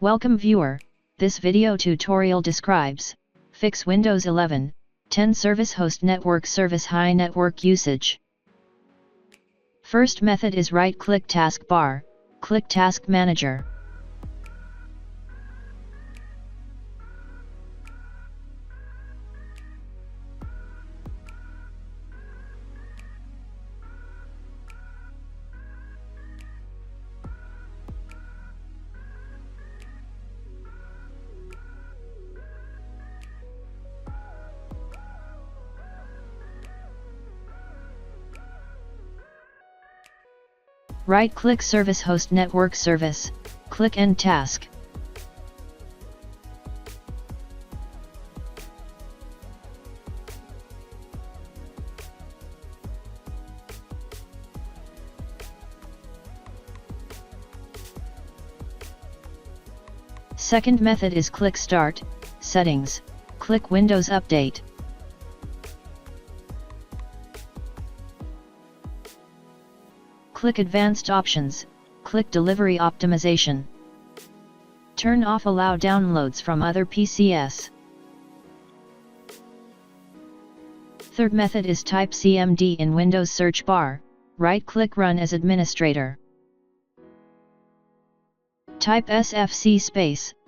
Welcome viewer, this video tutorial describes, fix Windows 11, 10 Service Host Network Service High Network Usage. First method is right-click Taskbar, click Task Manager. Right-click Service Host Network Service, click End Task. Second method is click Start, Settings, click Windows Update. Click Advanced Options, click Delivery Optimization. Turn off Allow downloads from other PCs. Third method is type CMD in Windows search bar, right-click Run as Administrator. Type sfc/scano.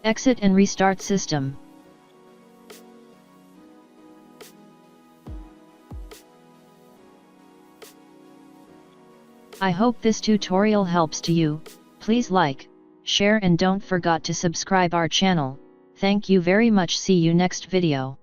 Exit and restart system. I hope this tutorial helps to you. Please like, share and don't forget to subscribe our channel. Thank you very much. See you next video.